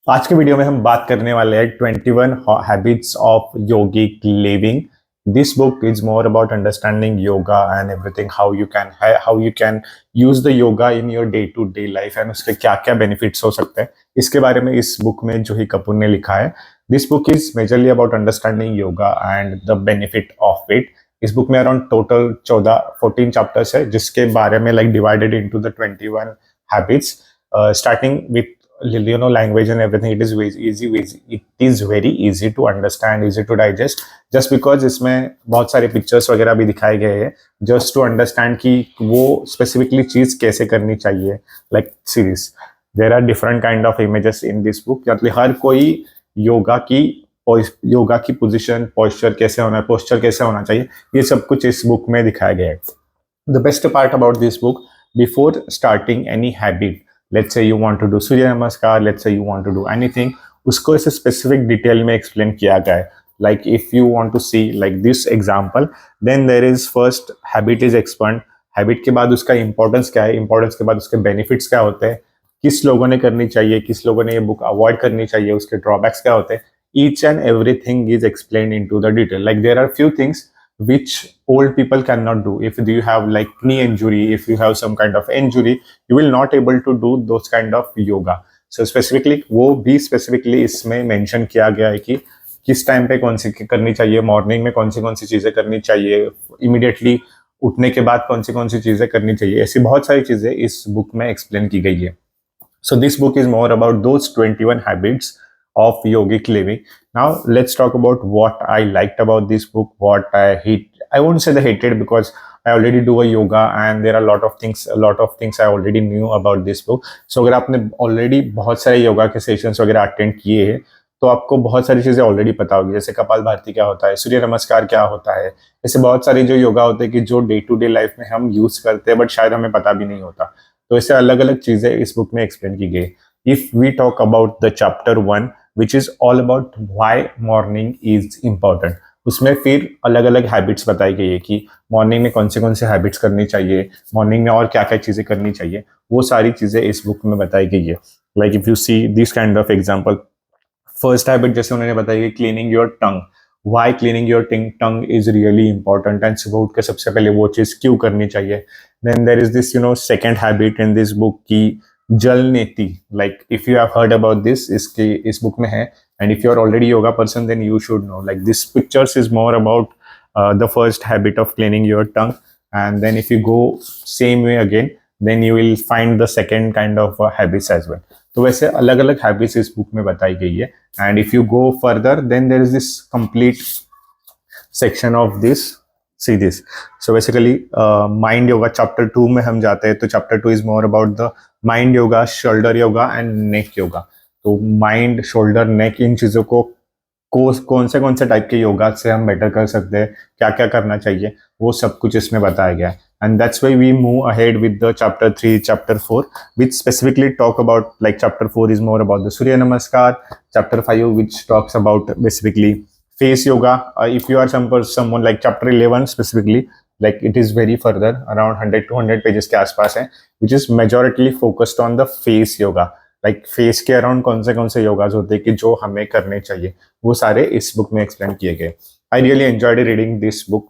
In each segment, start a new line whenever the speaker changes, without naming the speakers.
आज के वीडियो में हम बात करने वाले हैं 21 habits of yogic living. This book is more about understanding yoga and everything, how you can use the yoga in your day to day life and उसके क्या क्या बेनिफिट्स हो सकते हैं. इसके बारे में इस बुक में जूही कपूर ने लिखा है. This book is majorly about understanding yoga and the benefit of it. इस बुक में अराउंड टोटल 14 चैप्टर्स है जिसके बारे में like divided into the 21 habits, starting with language and everything. It is very easy to understand, easy to digest, just because इसमें बहुत सारे pictures वगैरह भी दिखाए गए हैं जस्ट टू अंडरस्टैंड कि वो स्पेसिफिकली चीज कैसे करनी चाहिए. Like series there are different kind of images in this book. मतलब हर कोई योगा की योगा की पोजिशन, पोस्चर कैसे होना चाहिए, ये सब कुछ इस बुक में दिखाया गया है. The best part about this book, before starting any habit, let's say you want to do सूर्य नमस्कार, let's say you want to do anything, उसको ऐसे स्पेसिफिक डिटेल में एक्सप्लेन किया गया है. Like if you want to see like this example, then there is first habit is expert. Habit के बाद उसका इंपॉर्टेंस क्या है, इंपॉर्टेंस के बाद उसके बेनिफिट्स क्या होते हैं, किस लोगों ने करनी चाहिए, किस लोगों ने ये बुक अवॉइड करनी चाहिए, उसके ड्रॉबैक्स क्या होते हैं. Each and everything is explain in to the detail. Like there are few things which old people cannot do. If you have like knee injury, if you have some kind of injury, you will not able to do those kind of yoga. So specifically वो भी specifically इसमें mention किया गया है कि किस time पे कौन सी करनी चाहिए, मॉर्निंग में कौन सी चीजें करनी चाहिए, इमीडिएटली उठने के बाद कौन सी चीजें करनी चाहिए. ऐसी बहुत सारी चीजें इस बुक में एक्सप्लेन की गई है. So this book is more about those 21 habits of yogic living. Now let's talk about what I liked about this book, what I hate. I won't say the hated because I already do a yoga and there are a lot of things I already knew about this book. So अगर आपने already बहुत सारे योगा के sessions वगैरह attend किए हैं तो आपको बहुत सारी चीजें ऑलरेडी पता होगी. जैसे कपाल भारती क्या होता है, सूर्य नमस्कार क्या होता है, ऐसे बहुत सारे जो योगा होते हैं कि जो डे टू डे लाइफ में हम यूज करते हैं बट शायद हमें पता भी नहीं होता. तो ऐसे अलग अलग चीजें इस बुक में एक्सप्लेन की गई. If we talk about the chapter 1 which is all about why morning is important, उसमें फिर अलग अलग हैबिट्स बताई गई है कि मॉर्निंग में कौन से हैबिट्स करनी चाहिए, मॉर्निंग में और क्या क्या चीजें करनी चाहिए, वो सारी चीजें इस बुक में बताई गई है. Like if you see this kind of example, first habit जैसे उन्होंने बताई कि cleaning your tongue. Why cleaning your tongue is really important and सुबह उठ के सबसे पहले वो चीज क्यों करनी चाहिए. Then there is this second habit in this book की Jal Neti. Like if you have heard about this, इसके इस बुक में है. And if you are already yoga person then you should know. Like this pictures is more about the first habit of cleaning your tongue. And then if you go same way again then you will find the second kind of habits as well. तो वैसे अलग अलग habits इस book में बताई गई है. And if you go further then there is this complete section of this. See this. So basically mind yoga chapter 2 में हम जाते हैं. तो chapter 2 is more about the mind yoga, shoulder yoga and neck yoga. तो mind, shoulder, नेक, इन चीजों को कौन से टाइप के योगा से हम बेटर कर सकते हैं, क्या क्या करना चाहिए, वो सब कुछ इसमें बताया गया है. And that's why we move ahead with the chapter 3, chapter 4, which specifically talk about, like chapter 4 is more about the Surya Namaskar, chapter 5 which talks about basically face yoga. If you are someone like chapter 11 specifically, like it is very further, around 100-200 pages के आसपास है, which is majority focused on the face yoga. Like face के around कौन से योगाज होते हैं कि जो हमें करने चाहिए, वो सारे इस बुक में एक्सप्लेन किए गए. I really enjoyed reading this book.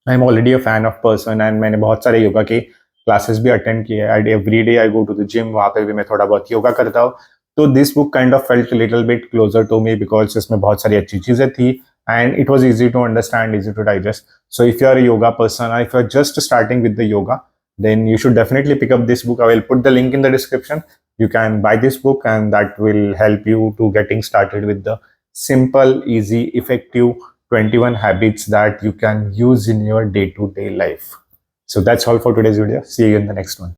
I am already a fan of person and मैंने बहुत सारे योगा के क्लासेस भी अटेंड किए हैं. Every day I go to the gym, वहाँ पे भी मैं थोड़ा बहुत योगा करता हूँ. तो this book kind of felt little bit closer to me because इसमें बहुत सारी अच्छी चीजें थी and it was easy to understand, easy to digest. So if you are a yoga person or if you are just starting with the yoga, then you should definitely pick up this book. I will put the link in the description. You can buy this book and that will help you to getting started with the simple, easy, effective 21 habits that you can use in your day-to-day life. So that's all for today's video. See you in the next one.